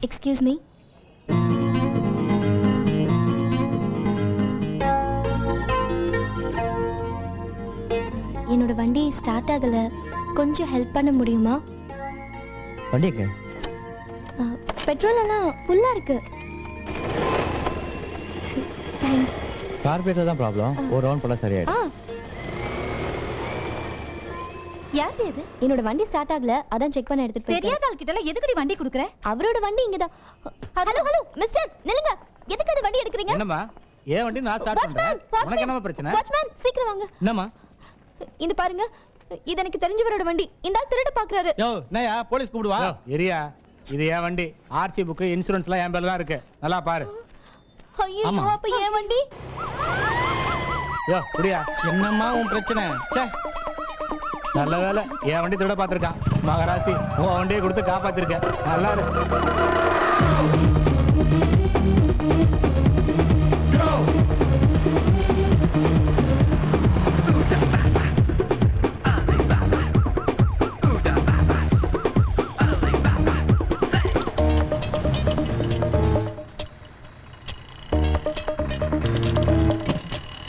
Excuse me. என்னோட வண்டி start ஆகல, கொஞ்சம் ஹெல்ப் பண்ண முடியுமா? வண்டி எங்க? பெட்ரோல் எல்லாம் ஃபுல்லா இருக்கு. தேங்க்ஸ். கார்பரேட்டர் தான் ப்ராப்ளம். ஒரு ரவுண்ட் போல சரியாயிடும். யார் இது? என்னோட வண்டி ஸ்டார்ட் ஆகல, அதான் செக் பண்ண எடுத்துட்டு போய். தெரியாத ஆள் கிட்ட எதுக்குடி வண்டி குடுக்குற? அவரோட வண்டி இங்க தான். ஹலோ ஹலோ மிஸ்டர், நில்லுங்க. எதுக்கு அந்த வண்டி எடுக்கறீங்க? என்னம்மா? ஏன் வண்டி நான் ஸ்டார்ட் பண்றேன். உனக்கு என்னமா பிரச்சனை? வாட்ச்மேன் சீக்கிரம் வாங்க. என்னம்மா? இந்த பாருங்க, இது எனக்கு தெரிஞ்சவரோட வண்டி. இந்த ஆள் திருட பாக்குறாரு. யோ, என்னயா போலீஸ் கூப்பிடுவா? ஏரியா, இது ஏன் வண்டி. ஆர்சி புக், இன்சூரன்ஸ்லாம் என் பேர்ல தான் இருக்கு. நல்லா பாரு. ஐயோ, அப்ப ஏன் வண்டி? யோ, குடியா. என்னம்மா உன் பிரச்சனை? ச்சே. நல்ல வேலை என் வண்டி திருட பாத்திருக்கான். மகராசி உன் வண்டியை கொடுத்து காப்பாத்திருக்கேன். நல்லா இருக்கு.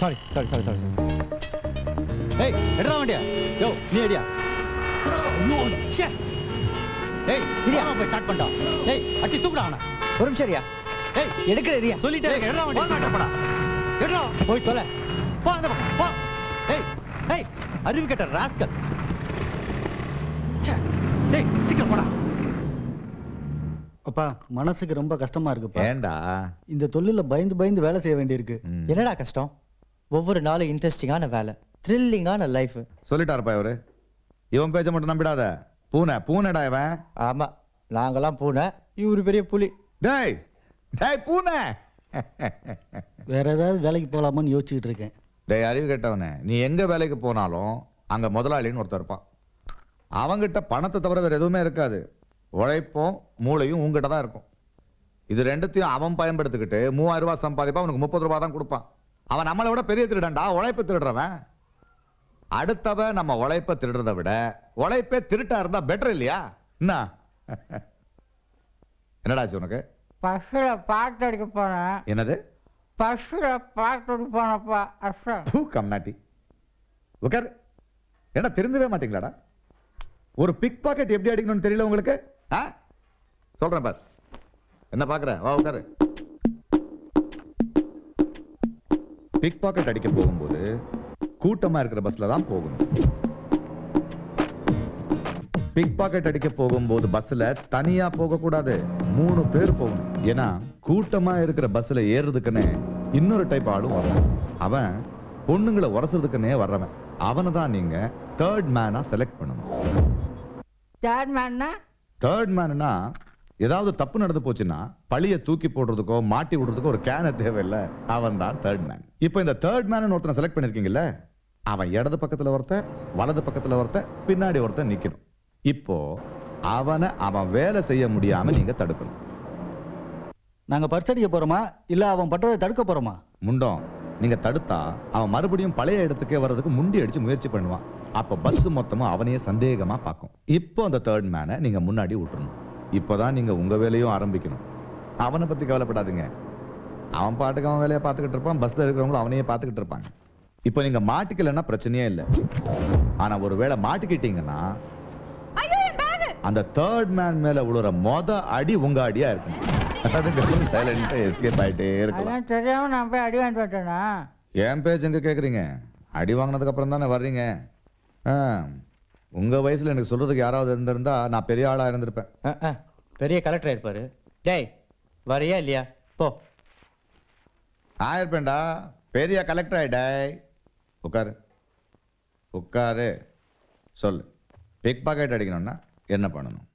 Sorry sorry sorry sorry. ஏய், எடுறா வண்டியா. யோ, நீ எடுயா. ஐயோ, ச்சே. ஏய், இடியா போய் ஸ்டார்ட் பண்ணடா. ஏய், அடி தூக்குடா அவன. ஒரு நிமிஷம் இரியா. ஏய், எடுக்கற இரியா. சொல்லிட்டே இருக்க. எடுறா வண்டி. போடா. எடுறா. போய் தொலை. போ அந்த பக்கம். போ. ஏய், ஏய், அறிவு கெட்ட ராஸ்கல். ச்சே. டேய், சீக்கிரம் போடா. அப்பா, மனசுக்கு ரொம்ப கஷ்டமா இருக்குப்பா. ஏண்டா? இந்த தொழில பயந்து பயந்து வேலை செய்ய வேண்டியிருக்கு. என்னடா கஷ்டம்? ஒவ்வொரு நாளும் இன்ட்ரெஸ்டிங்கான வேலை, த்ரில்லிங்கான லைஃப். சொல்லிட்டாருப்பா இவரு. இவன் பேச்ச மட்டும் நம்பிடாத. பூனைடா இவன். ஆமா, நாங்கெல்லாம் பூனை, இவரு பெரிய புலி. டேய் டேய் பூனை. வேற ஏதாவது வேலைக்கு போலாமான்னு யோசிச்சுட்டு இருக்கேன். டேய் அறிவு கேட்டவனே, நீ எங்க வேலைக்கு போனாலும் அங்க முதலாளின்னு ஒருத்தர் இருப்பான். அவங்கிட்ட பணத்தை தவிர வேற எதுவுமே இருக்காது. உழைப்பும் மூளையும் உங்ககிட்ட தான் இருக்கும். இது ரெண்டுத்தையும் அவன் பயன்படுத்திக்கிட்டு 3000 ரூபாய் சம்பாதிப்பா, அவனுக்கு 30 ரூபாய் தான் கொடுப்பான். அவன் நம்மளை விட பெரிய திருடன்டா, உழைப்பு திருடுறவன். அடுத்தவ நம்ம உழைப்ப திருடுறதை விட உழைப்பே திருட்டா இருந்தா பெட்டர் இல்லையா? என்ன என்னடாச்சு உனக்கு? பஸ்ல பாட்டு அடிக்க போனேன். என்னது? பஸ்ல பாட்டு அடிக்க போனப்பா. கம்நாட்டி உட்கார். ஏன்னா திருந்தவே மாட்டீங்களாடா? ஒரு பிக் பாக்கெட் எப்படி அடிக்கணும்னு தெரியல உங்களுக்கு? சொல்றேன் பார். என்ன பாக்குற? வா உட்காரு. பிக் பாக்கெட் அடிக்க போகும்போது கூட்டமா இருக்கிற பஸ்ல தான் போகணும். பிக் பாக்கெட் அடிக்க போகும்போது பஸ்ல தனியா போக கூடாது, 3 பேர் போகணும். ஏன்னா கூட்டமா இருக்கிற பஸ்ல ஏறுறதுக்குன்னு இன்னொரு டைப் ஆளும் வரணும். அவன் பொண்ணுங்களை உரசுறதுக்குன்னே வர்றவன். அவனை தான் நீங்க தேர்ட் மேனா செலக்ட் பண்ணணும். தேர்ட் மேன்னா ஏதாவது தப்பு நடந்து போச்சுன்னா பழிய தூக்கி போடுறதுக்கோ மாட்டி விடுறதுக்கோ ஒரு கேன தேவையில்ல. அவன் தான் தேர்ட் மேன். இப்போ இந்த தேர்ட் மேன் ஒருத்தனை செலக்ட் பண்ணிருக்கீங்கல்ல, அவன் இடது பக்கத்துல ஒருத்தன், வலது பக்கத்துல ஒருத்தன், பின்னாடி ஒருத்தன் நிக்கணும். இப்போ அவன் வேலை செய்ய முடியாம நீங்க தடுக்கணும். நாங்க பரிசடிக்க போறோமா இல்ல அவன் பண்றதை தடுக்க போறோமா? முண்டம், நீங்க தடுத்தா அவன் மறுபடியும் பழைய இடத்துக்கே வர்றதுக்கு முண்டி அடிச்சு முயற்சி பண்ணுவான். அப்ப பஸ் மொத்தமா அவனையே சந்தேகமா பார்க்கும். இப்போ அந்த தேர்ட் மேனை நீங்க முன்னாடி விட்டுறணும். இப்போதான் நீங்க உங்க வேலையும் ஆரம்பிக்கணும். அவனை பத்தி கவலைப்படாதீங்க. அவன் பாட்டுக்கு அவன் வேலையை பார்த்துக்கிட்டு இருப்பான், பஸ்ல இருக்கிறவங்களும் அவனையே பார்த்துக்கிட்டு இருப்பாங்க. இப்போ நீங்க மாட்டிக்கலன்னா பிரச்சனையே இல்லை. ஆனா ஒருவேளை மாட்டிக்கிட்டீங்கன்னா அந்த தேர்ட் மேன் மேல விழுற அடி உங்க அடியா இருக்கும். சைலண்டா எஸ்கேப் ஆயிட்டே இருக்கலாம். தெரியாம நான் போய் அடி வாங்கிட்டு வந்துட்டேனா? என் பேச்சு எங்க கேக்குறீங்க? அடி வாங்கினதுக்கு அப்புறம் தானே வர்றீங்க. உங்க வயசுல எனக்கு சொல்றதுக்கு யாராவது இருந்திருந்தா நான் பெரிய ஆளா இருந்திருப்பேன். பெரிய கலெக்டர் இருப்பாரு. டேய், வரையா இல்லையா? போ. ஆயிருப்பேன்டா, பெரிய கலெக்டர் ஆயிடாய். உட்காரு உட்காரு. சொல்லு, பிக் பாக்கெட் அடிக்கணும்னா என்ன பண்ணணும்?